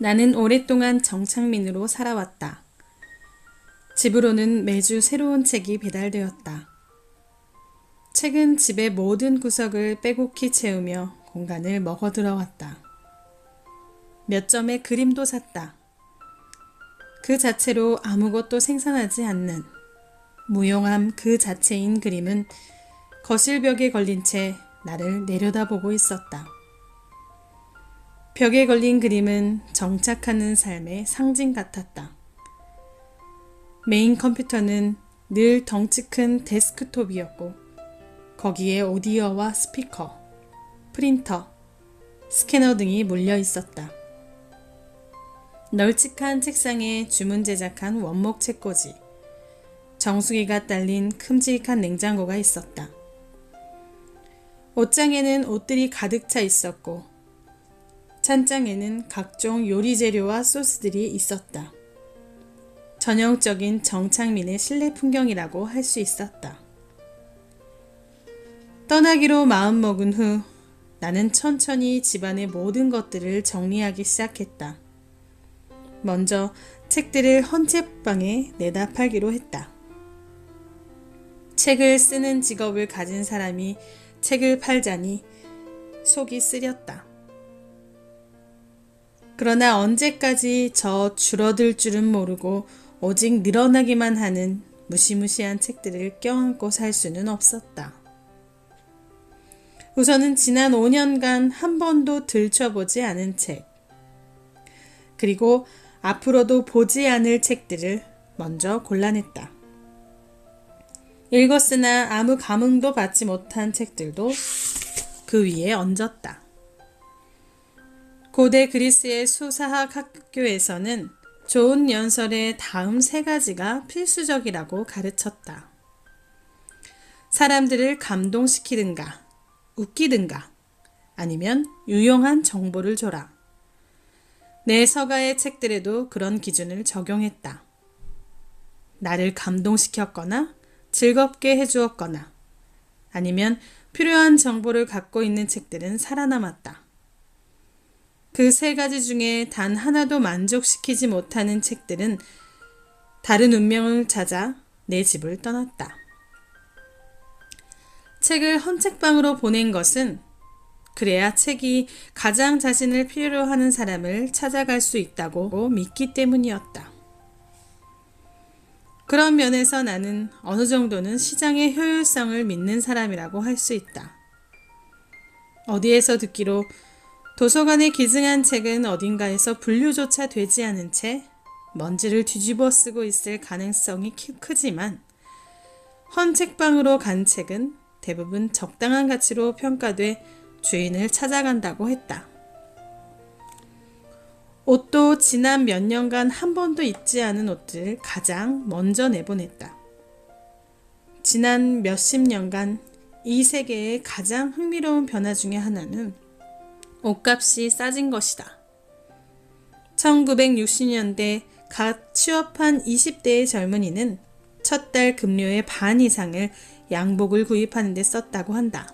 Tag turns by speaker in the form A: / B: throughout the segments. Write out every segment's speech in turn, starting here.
A: 나는 오랫동안 정착민으로 살아왔다. 집으로는 매주 새로운 책이 배달되었다. 책은 집의 모든 구석을 빼곡히 채우며 공간을 먹어 들어왔다. 몇 점의 그림도 샀다. 그 자체로 아무것도 생산하지 않는 무용함 그 자체인 그림은 거실벽에 걸린 채 나를 내려다보고 있었다. 벽에 걸린 그림은 정착하는 삶의 상징 같았다. 메인 컴퓨터는 늘 덩치 큰 데스크톱이었고 거기에 오디오와 스피커, 프린터, 스캐너 등이 몰려 있었다. 널찍한 책상에 주문 제작한 원목 책꽂이, 정수기가 딸린 큼직한 냉장고가 있었다. 옷장에는 옷들이 가득 차 있었고 찬장에는 각종 요리 재료와 소스들이 있었다. 전형적인 정착민의 실내 풍경이라고 할 수 있었다. 떠나기로 마음먹은 후 나는 천천히 집안의 모든 것들을 정리하기 시작했다. 먼저 책들을 헌책방에 내다 팔기로 했다. 책을 쓰는 직업을 가진 사람이 책을 팔자니 속이 쓰렸다. 그러나 언제까지 저 줄어들 줄은 모르고 오직 늘어나기만 하는 무시무시한 책들을 껴안고 살 수는 없었다. 우선은 지난 5년간 한 번도 들춰보지 않은 책, 그리고 앞으로도 보지 않을 책들을 먼저 골라냈다. 읽었으나 아무 감흥도 받지 못한 책들도 그 위에 얹었다. 고대 그리스의 수사학 학교에서는 좋은 연설의 다음 세 가지가 필수적이라고 가르쳤다. 사람들을 감동시키든가, 웃기든가, 아니면 유용한 정보를 줘라. 내 서가의 책들에도 그런 기준을 적용했다. 나를 감동시켰거나 즐겁게 해주었거나 아니면 필요한 정보를 갖고 있는 책들은 살아남았다. 그 세 가지 중에 단 하나도 만족시키지 못하는 책들은 다른 운명을 찾아 내 집을 떠났다. 책을 헌책방으로 보낸 것은 그래야 책이 가장 자신을 필요로 하는 사람을 찾아갈 수 있다고 믿기 때문이었다. 그런 면에서 나는 어느 정도는 시장의 효율성을 믿는 사람이라고 할 수 있다. 어디에서 듣기로 도서관에 기증한 책은 어딘가에서 분류조차 되지 않은 채 먼지를 뒤집어 쓰고 있을 가능성이 크지만 헌책방으로 간 책은 대부분 적당한 가치로 평가돼 주인을 찾아간다고 했다. 옷도 지난 몇 년간 한 번도 입지 않은 옷들을 가장 먼저 내보냈다. 지난 몇십 년간 이 세계의 가장 흥미로운 변화 중에 하나는 옷값이 싸진 것이다. 1960년대 갓 취업한 20대의 젊은이는 첫 달 급료의 반 이상을 양복을 구입하는 데 썼다고 한다.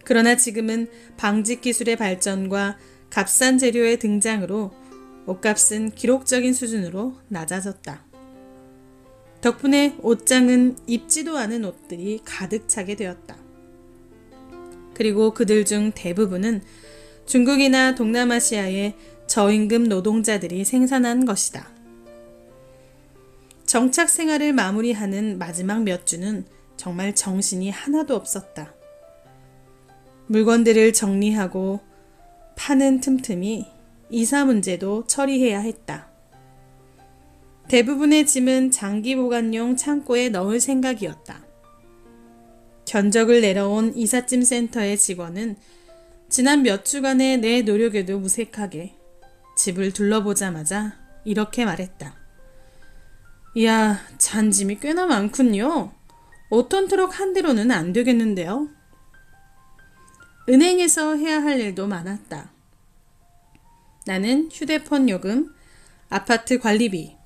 A: 그러나 지금은 방직 기술의 발전과 값싼 재료의 등장으로 옷값은 기록적인 수준으로 낮아졌다. 덕분에 옷장은 입지도 않은 옷들이 가득 차게 되었다. 그리고 그들 중 대부분은 중국이나 동남아시아의 저임금 노동자들이 생산한 것이다. 정착 생활을 마무리하는 마지막 몇 주는 정말 정신이 하나도 없었다. 물건들을 정리하고 파는 틈틈이 이사 문제도 처리해야 했다. 대부분의 짐은 장기 보관용 창고에 넣을 생각이었다. 견적을 내려온 이삿짐 센터의 직원은 지난 몇 주간의 내 노력에도 무색하게 집을 둘러보자마자 이렇게 말했다. 이야, 잔짐이 꽤나 많군요. 5톤 트럭 한 대로는 안 되겠는데요. 은행에서 해야 할 일도 많았다. 나는 휴대폰 요금, 아파트 관리비,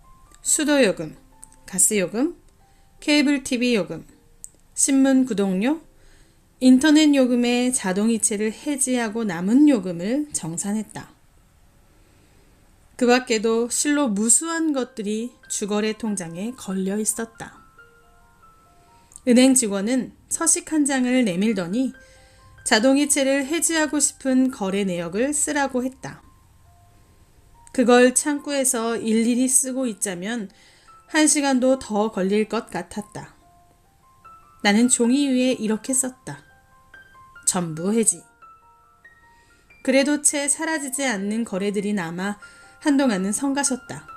A: 수도요금, 가스요금, 케이블 TV 요금, 신문 구독료, 인터넷 요금의 자동이체를 해지하고 남은 요금을 정산했다. 그 밖에도 실로 무수한 것들이 주거래 통장에 걸려 있었다. 은행 직원은 서식 한 장을 내밀더니 자동이체를 해지하고 싶은 거래 내역을 쓰라고 했다. 그걸 창구에서 일일이 쓰고 있자면 1시간도 더 걸릴 것 같았다. 나는 종이 위에 이렇게 썼다. 전부 해지. 그래도 채 사라지지 않는 거래들이 남아 한동안은 성가셨다.